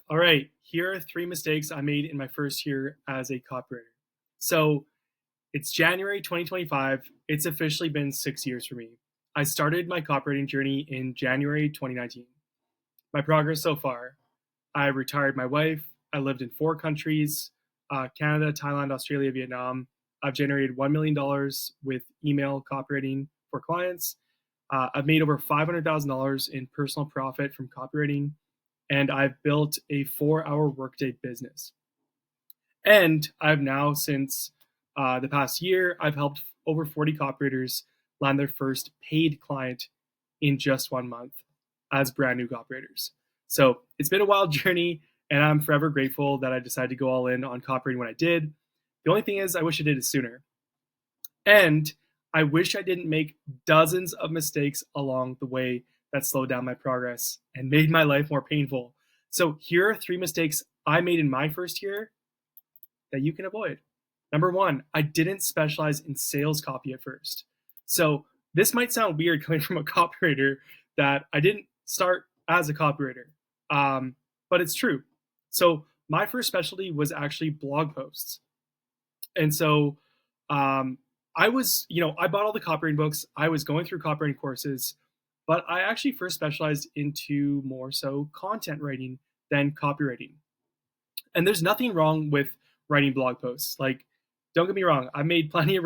All right, here are three mistakes I made in my first year as a copywriter. So it's January 2025. It's officially been 6 years for me. I started my copywriting journey in January 2019. My progress so far: I retired my wife. I lived in 4 countries: Canada, Thailand, Australia, Vietnam. I've generated $1 million with email copywriting for clients. I've made over $500,000 in personal profit from copywriting, and I've built a 4-hour workday business. And I've now, since the past year, I've helped over 40 copywriters land their first paid client in just 1 month as brand new copywriters. So it's been a wild journey, and I'm forever grateful that I decided to go all in on copywriting when I did. The only thing is, I wish I did it sooner. And I wish I didn't make dozens of mistakes along the way that slowed down my progress and made my life more painful. So here are 3 mistakes I made in my first year that you can avoid. Number 1, I didn't specialize in sales copy at first. So this might sound weird coming from a copywriter that I didn't start as a copywriter, but it's true. So my first specialty was actually blog posts. And so I bought all the copywriting books. I was going through copywriting courses, but I actually first specialized into more so content writing than copywriting. And there's nothing wrong with writing blog posts. Like, don't get me wrong, I made plenty of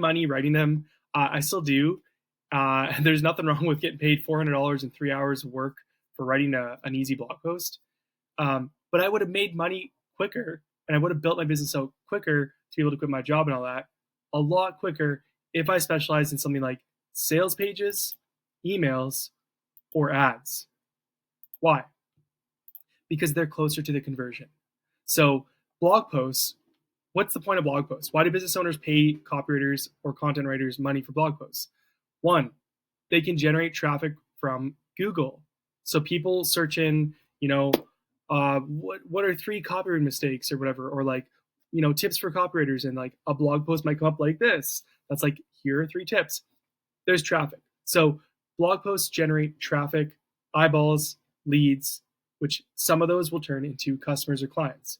money writing them. I still do. And there's nothing wrong with getting paid $400 in 3 hours of work for writing an easy blog post. But I would have made money quicker, and I would have built my business out quicker to be able to quit my job and all that a lot quicker if I specialized in something like sales pages, emails, or ads. Why? Because they're closer to the conversion. So blog posts, what's the point of blog posts? Why do business owners pay copywriters or content writers money for blog posts? 1, they can generate traffic from Google. So people search in, what are 3 copywriting mistakes or whatever, or tips for copywriters, and like a blog post might come up like this. That's like, here are 3 tips. There's traffic. So blog posts generate traffic, eyeballs, leads, which some of those will turn into customers or clients.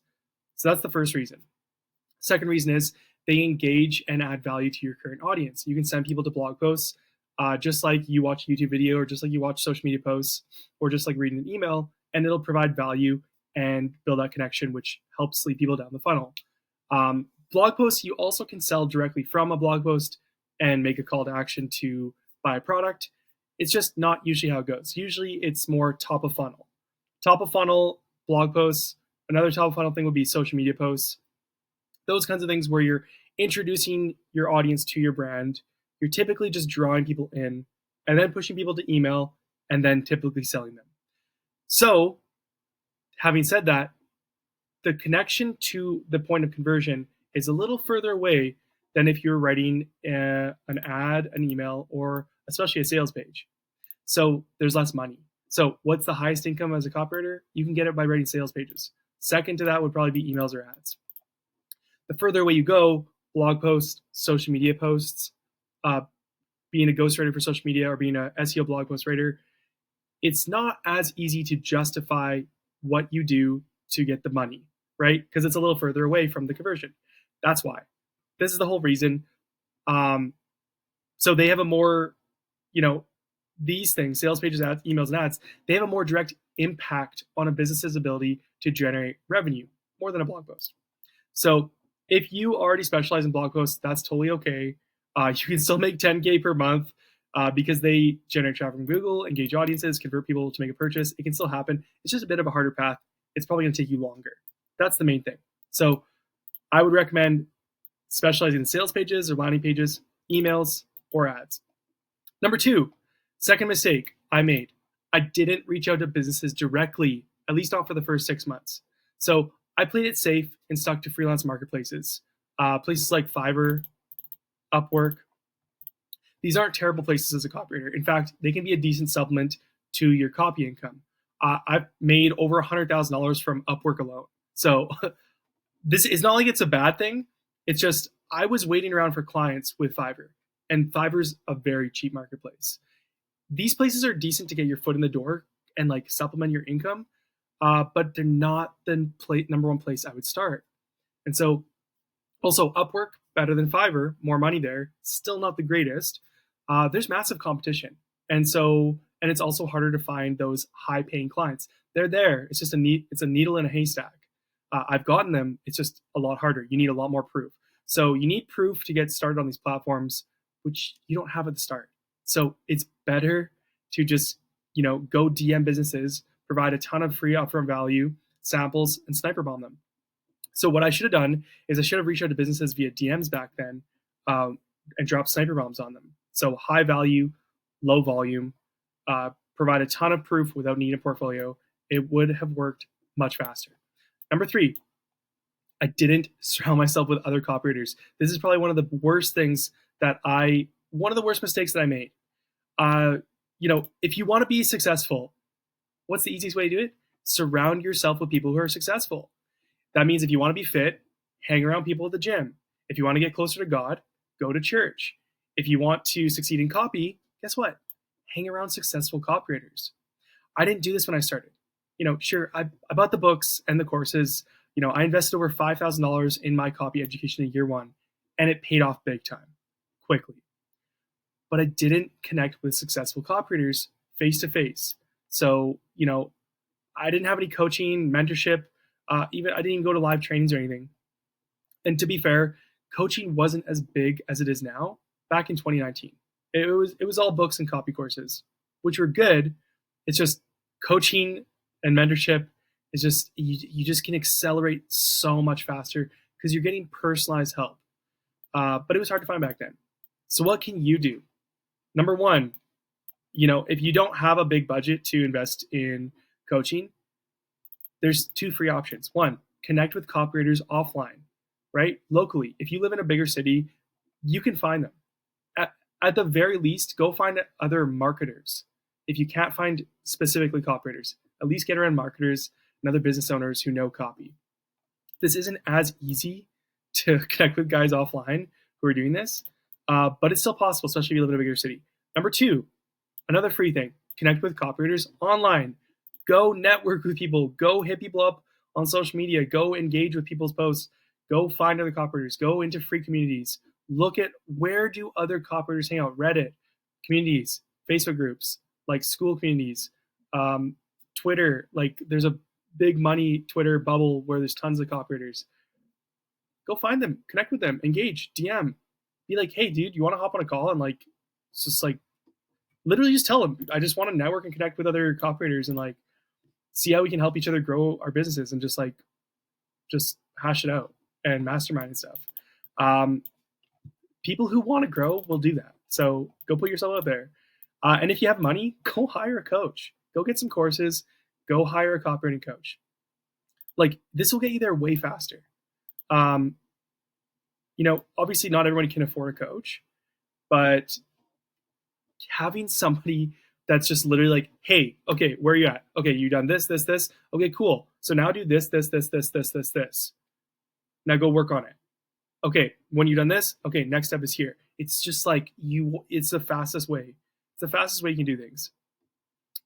So that's the first reason. Second reason is they engage and add value to your current audience. You can send people to blog posts just like you watch a YouTube video, or just like you watch social media posts, or just like reading an email, and it'll provide value and build that connection, which helps lead people down the funnel. Blog posts, you also can sell directly from a blog post and make a call to action to buy a product. It's just not usually how it goes. Usually it's more top of funnel. Top of funnel blog posts. Another top of funnel thing would be social media posts. Those kinds of things where you're introducing your audience to your brand. You're typically just drawing people in and then pushing people to email and then typically selling them. So, having said that, the connection to the point of conversion is a little further away than if you're writing an ad, an email, or especially a sales page. So there's less money. So what's the highest income as a copywriter? You can get it by writing sales pages. Second to that would probably be emails or ads. The further away you go, blog posts, social media posts, being a ghostwriter for social media, or being a SEO blog post writer, it's not as easy to justify what you do to get the money, right? Because it's a little further away from the conversion. That's why. This is the whole reason. So they have a more, these things, sales pages, ads, emails, and ads, they have a more direct impact on a business's ability to generate revenue, more than a blog post. So if you already specialize in blog posts, that's totally okay. You can still make $10K per month because they generate traffic from Google, engage audiences, convert people to make a purchase. It can still happen. It's just a bit of a harder path. It's probably going to take you longer. That's the main thing. So I would recommend specializing in sales pages or landing pages, emails, or ads. Number 2, second mistake I made. I didn't reach out to businesses directly, at least not for the first 6 months. So I played it safe and stuck to freelance marketplaces, places like Fiverr, Upwork. These aren't terrible places as a copywriter. In fact, they can be a decent supplement to your copy income. I've made over $100,000 from Upwork alone. So this is not like it's a bad thing. It's just I was waiting around for clients with Fiverr, and Fiverr's a very cheap marketplace. These places are decent to get your foot in the door and like supplement your income. but they're not the number one place I would start. And so also Upwork, better than Fiverr, more money there, still not the greatest. There's massive competition. And it's also harder to find those high paying clients. They're there. It's just it's a needle in a haystack. I've gotten them. It's just a lot harder. You need a lot more proof. So you need proof to get started on these platforms, which you don't have at the start. So it's better to just, go DM businesses, provide a ton of free upfront value, samples, and sniper bomb them. So what I should have done is I should have reached out to businesses via DMs back then, and dropped sniper bombs on them. So high value, low volume, provide a ton of proof without needing a portfolio. It would have worked much faster. Number 3, I didn't surround myself with other copywriters. This is probably one of the worst mistakes that I made. If you want to be successful, what's the easiest way to do it? Surround yourself with people who are successful. That means if you want to be fit, hang around people at the gym. If you want to get closer to God, go to church. If you want to succeed in copy, guess what? Hang around successful copywriters. I didn't do this when I started. Sure, I bought the books and the courses. I invested over $5,000 in my copy education in year 1, and it paid off big time, quickly. But I didn't connect with successful copywriters face to face. So, I didn't have any coaching, mentorship. I didn't even go to live trainings or anything. And to be fair, coaching wasn't as big as it is now back in 2019. It was all books and copy courses, which were good. It's just coaching and mentorship is just, you just can accelerate so much faster because you're getting personalized help. But it was hard to find back then. So what can you do? Number 1, if you don't have a big budget to invest in coaching, there's 2 free options. 1, connect with copywriters offline, right? Locally. If you live in a bigger city, you can find them. At the very least, go find other marketers. If you can't find specifically copywriters, at least get around marketers and other business owners who know copy. This isn't as easy to connect with guys offline who are doing this, but it's still possible, especially if you live in a bigger city. Number 2, another free thing, connect with copywriters online. Go network with people. Go hit people up on social media. Go engage with people's posts. Go find other copywriters. Go into free communities. Look at where do other copywriters hang out. Reddit, communities, Facebook groups, like school communities, Twitter. Like there's a big money Twitter bubble where there's tons of copywriters. Go find them. Connect with them. Engage. DM. Be like, hey, dude, you want to hop on a call? And it's just literally just tell them, I just want to network and connect with other copywriters and see how we can help each other grow our businesses and just hash it out and mastermind and stuff. People who want to grow will do that. So go put yourself out there. And if you have money, go hire a coach. Go get some courses. Go hire a copywriting coach. This will get you there way faster. Obviously not everyone can afford a coach, but having somebody that's just literally hey, okay, where are you at? Okay, you done this. Okay, cool. So now do this. Now go work on it. Okay, when you've done this, okay, next step is here. It's just it's the fastest way. It's the fastest way you can do things.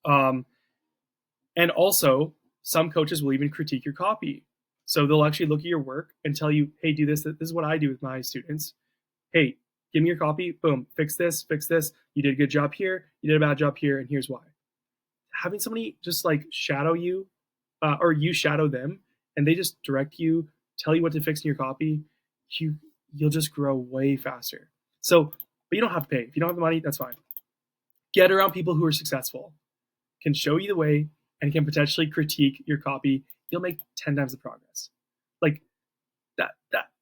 And also, some coaches will even critique your copy. So they'll actually look at your work and tell you, hey, do this. This is what I do with my students. Hey, give me your copy. Boom, fix this. You did a good job here. You did a bad job here. And here's why. Having somebody just shadow you, or you shadow them, and they just direct you, tell you what to fix in your copy, you'll just grow way faster. So, but you don't have to pay. If you don't have the money, that's fine. Get around people who are successful, can show you the way, and can potentially critique your copy. You'll make 10 times the progress.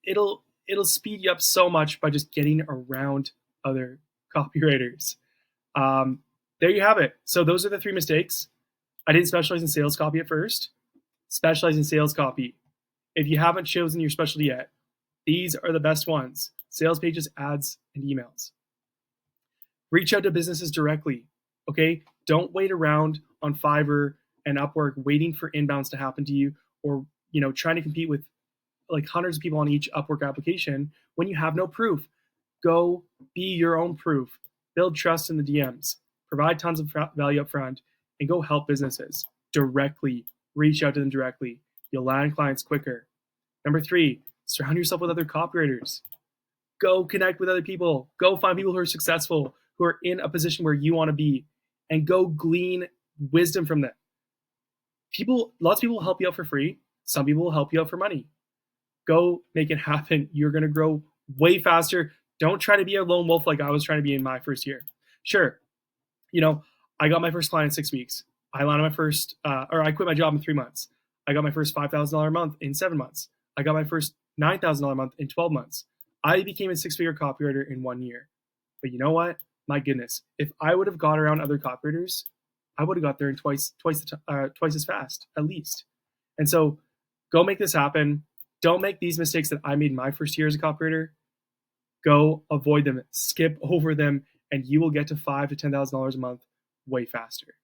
It'll speed you up so much by just getting around other copywriters. There you have it. So those are the 3 mistakes. I didn't specialize in sales copy at first. Specialize in sales copy. If you haven't chosen your specialty yet, these are the best ones: sales pages, ads, and emails. Reach out to businesses directly. Okay? Don't wait around on Fiverr and Upwork waiting for inbounds to happen to you, or trying to compete with hundreds of people on each Upwork application when you have no proof. Go be your own proof. Build trust in the DMs. Provide tons of value up front, and go help businesses directly reach out to them directly. You'll land clients quicker. Number 3, surround yourself with other copywriters. Go connect with other people. Go find people who are successful, who are in a position where you want to be, and go glean wisdom from them. Lots of people will help you out for free. Some people will help you out for money. Go make it happen. You're going to grow way faster. Don't try to be a lone wolf like I was trying to be in my first year. Sure, I got my first client in 6 weeks. I landed my first, I quit my job in 3 months. I got my first $5,000 a month in 7 months. I got my first $9,000 a month in 12 months. I became a 6-figure copywriter in 1 year. But you know what? My goodness, if I would have got around other copywriters, I would have got there in twice as fast, at least. And so go make this happen. Don't make these mistakes that I made my first year as a copywriter. Go avoid them, skip over them, and you will get to $5,000 to $10,000 a month way faster.